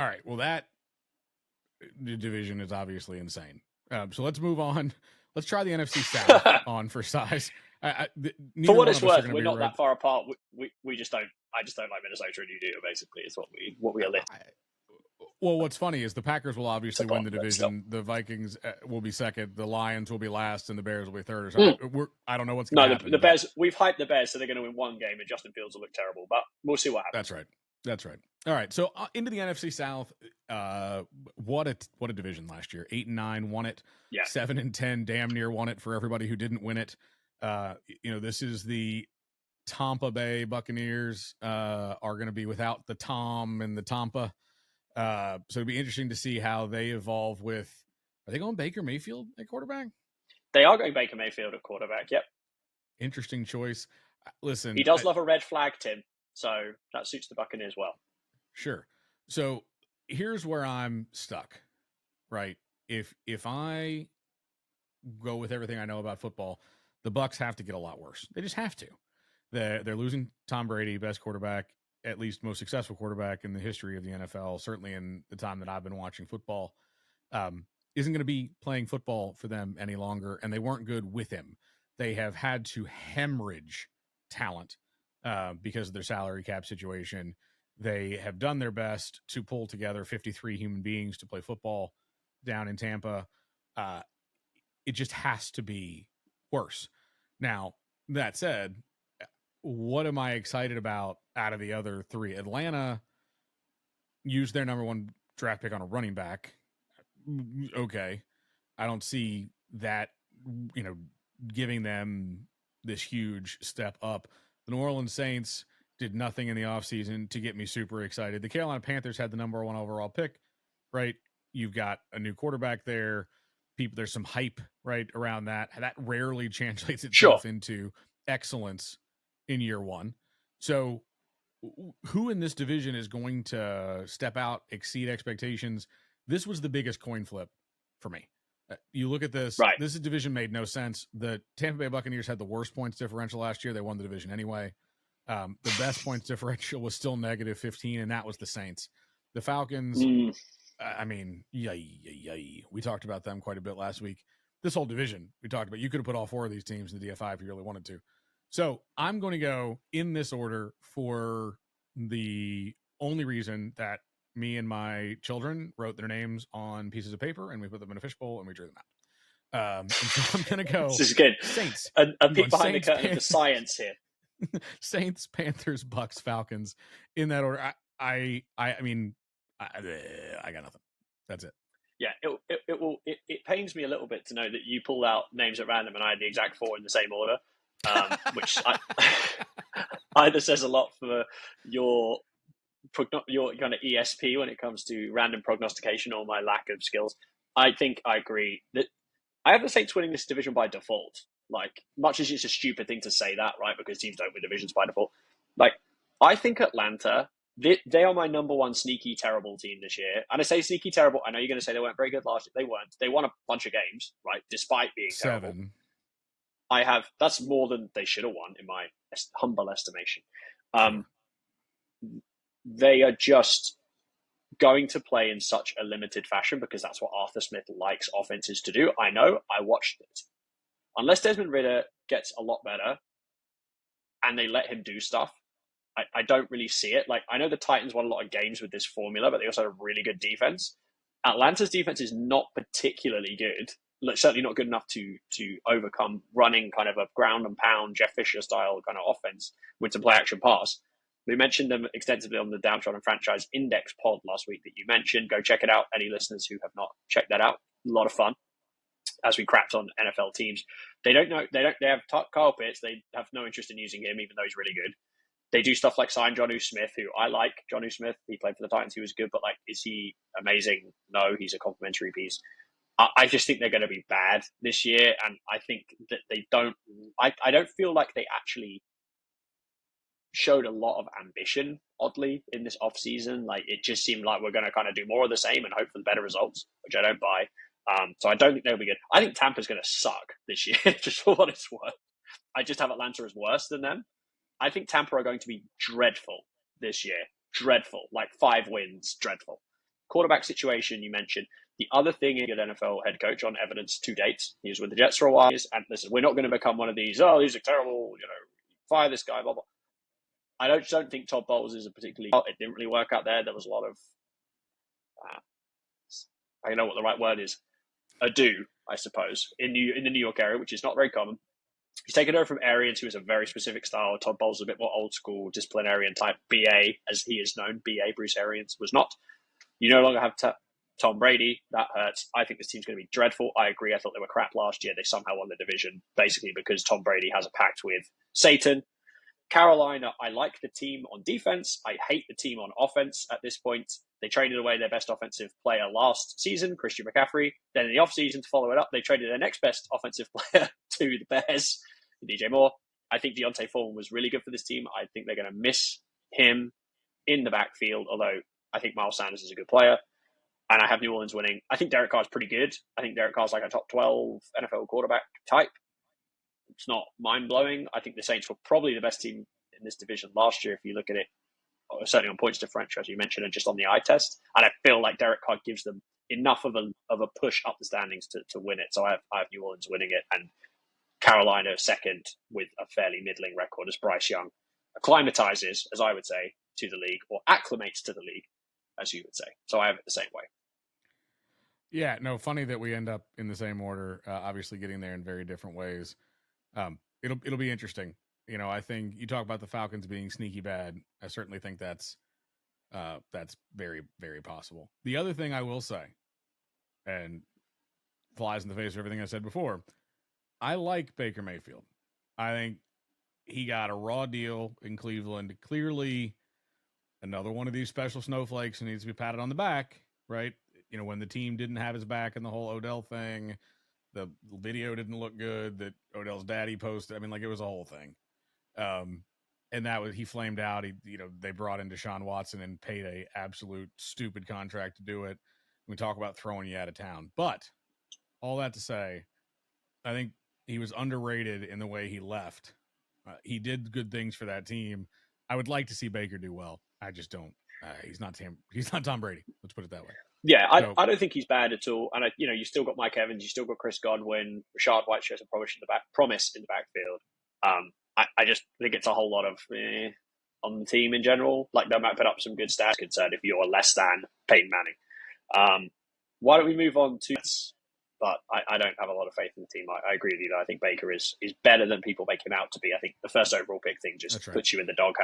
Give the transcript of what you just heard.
All right. Well, that division is obviously insane. So let's move on. Let's try the NFC South on for size. For what it's worth, we're not that far apart. We just don't. I just don't like Minnesota, and you do. Basically, is what we are lit. Well, what's funny is the Packers will obviously win the division. The Vikings will be second. The Lions will be last, and the Bears will be third. So I don't know what's going to happen. The Bears. We've hyped the Bears, so they're going to win one game, and Justin Fields will look terrible. But we'll see what happens. That's right. All right. So into the NFC South. What a division last year. 8-9 won it. Yeah. 7-10 damn near won it for everybody who didn't win it. This is the Tampa Bay Buccaneers are going to be without the Tom and the Tampa. So it'd be interesting to see how they evolve with. Are they going Baker Mayfield at quarterback? They are going Baker Mayfield at quarterback. Yep. Interesting choice. Listen, he does love a red flag, Tim. So that suits the Buccaneers well. Sure. So here's where I'm stuck. Right. If I go with everything I know about football, the Bucs have to get a lot worse. They just have to. They're losing Tom Brady, best quarterback, at least most successful quarterback in the history of the NFL, certainly in the time that I've been watching football, isn't going to be playing football for them any longer, and they weren't good with him. They have had to hemorrhage talent because of their salary cap situation. They have done their best to pull together 53 human beings to play football down in Tampa. It just has to be worse. Now, that said, what am I excited about out of the other three? Atlanta used their number one draft pick on a running back. Okay. I don't see that, giving them this huge step up. The New Orleans Saints did nothing in the offseason to get me super excited. The Carolina Panthers had the number one overall pick, right? You've got a new quarterback there. There's some hype right around that. That rarely translates itself into excellence in year one. So who in this division is going to step out, exceed expectations? This was the biggest coin flip for me. You look at this, right. This division made no sense. The Tampa Bay Buccaneers had the worst points differential last year. They won the division anyway. The best points differential was still negative 15, and that was the Saints. The Falcons, yay. We talked about them quite a bit last week. This whole division we talked about, you could have put all four of these teams in the DFI if you really wanted to. So I'm going to go in this order for the only reason that me and my children wrote their names on pieces of paper and we put them in a fishbowl and we drew them out. And so I'm going to go. This is good. Saints. A peek behind the curtain of the science here. Saints, Panthers, Bucks, Falcons in that order. I mean, I got nothing. That's it. Yeah, it pains me a little bit to know that you pulled out names at random and I had the exact four in the same order, which either says a lot for your kind of ESP when it comes to random prognostication or my lack of skills. I think I agree that I have the Saints winning this division by default. Like, much as it's a stupid thing to say that, right? Because teams don't win divisions by default. Like, I think Atlanta, they are my number one sneaky terrible team this year. And I say sneaky terrible. I know you're going to say they weren't very good last year. They weren't. They won a bunch of games, right? Despite being 7. terrible. That's more than they should have won in my humble estimation. They are just going to play in such a limited fashion because that's what Arthur Smith likes offenses to do. I know. I watched it. Unless Desmond Ridder gets a lot better and they let him do stuff, I don't really see it. Like, I know the Titans won a lot of games with this formula, but they also had a really good defense. Atlanta's defense is not particularly good. Certainly not good enough to overcome running kind of a ground and pound Jeff Fisher style kind of offense with some play action pass. We mentioned them extensively on the Downtrodden Franchise Index pod last week that you mentioned. Go check it out. Any listeners who have not checked that out, a lot of fun. As we crapped on NFL teams, they have Kyle Pitts. They have no interest in using him, even though he's really good. They do stuff like sign Jonnu Smith, who I like. Jonnu Smith, he played for the Titans. He was good, but is he amazing? No, he's a complimentary piece. I just think they're going to be bad this year, and I think that they don't. I don't feel like they actually showed a lot of ambition, oddly, in this offseason. It just seemed like we're going to kind of do more of the same and hope for the better results, which I don't buy. So I don't think they'll be good. I think Tampa's going to suck this year, just for what it's worth. I just have Atlanta as worse than them. I think Tampa are going to be dreadful this year. Dreadful. 5 wins, dreadful. quarterback situation you mentioned. The other thing, a good NFL head coach on evidence to date, he was with the Jets for a while, and listen, we're not going to become one of these, these are terrible, fire this guy, blah, blah. I don't think Todd Bowles is a particularly, it didn't really work out there. There was a lot of, I don't know what the right word is, ado, I suppose, in the New York area, which is not very common. He's taken over from Arians, who is a very specific style. Todd Bowles is a bit more old school, disciplinarian type. BA, as he is known, BA, Bruce Arians, was not. You no longer have Tom Brady. That hurts. I think this team's going to be dreadful. I agree. I thought they were crap last year. They somehow won the division, basically because Tom Brady has a pact with Satan. Carolina, I like the team on defense. I hate the team on offense at this point. They traded away their best offensive player last season, Christian McCaffrey. Then in the offseason, to follow it up, they traded their next best offensive player to the Bears, DJ Moore. I think Deontay Foreman was really good for this team. I think they're going to miss him in the backfield, although I think Miles Sanders is a good player. And I have New Orleans winning. I think Derek Carr's pretty good. I think Derek Carr's like a top 12 NFL quarterback type. It's not mind-blowing. I think the Saints were probably the best team in this division last year, if you look at it, certainly on points differential, as you mentioned, and just on the eye test. And I feel like Derek Carr gives them enough of a push up the standings to win it. So I have New Orleans winning it, and Carolina second with a fairly middling record as Bryce Young acclimatizes, as I would say, to the league, or acclimates to the league, as you would say. So I have it the same way. Yeah, no, funny that we end up in the same order, obviously getting there in very different ways. It'll be interesting. I think you talk about the Falcons being sneaky bad. I certainly think that's very, very possible. The other thing I will say, and flies in the face of everything I said before, I like Baker Mayfield. I think he got a raw deal in Cleveland. Clearly, another one of these special snowflakes who needs to be patted on the back, right? When the team didn't have his back in the whole Odell thing, the video didn't look good that Odell's daddy posted. I mean, like, it was a whole thing. And that was, he flamed out. They brought in Deshaun Watson and paid a absolute stupid contract to do it. We talk about throwing you out of town. But all that to say, I think he was underrated in the way he left. He did good things for that team. I would like to see Baker do well. I just don't. He's not Tom Brady. Let's put it that way. Yeah, I don't think he's bad at all. And you still got Mike Evans, you still got Chris Godwin, Rashad White shows a promise in the backfield. I just think it's a whole lot of on the team in general. Like, they might put up some good stats concerned if you're less than Peyton Manning. Why don't we move on to? But I don't have a lot of faith in the team. I agree with you, though. I think Baker is better than people make him out to be. I think the first overall pick thing just puts you in the doghouse.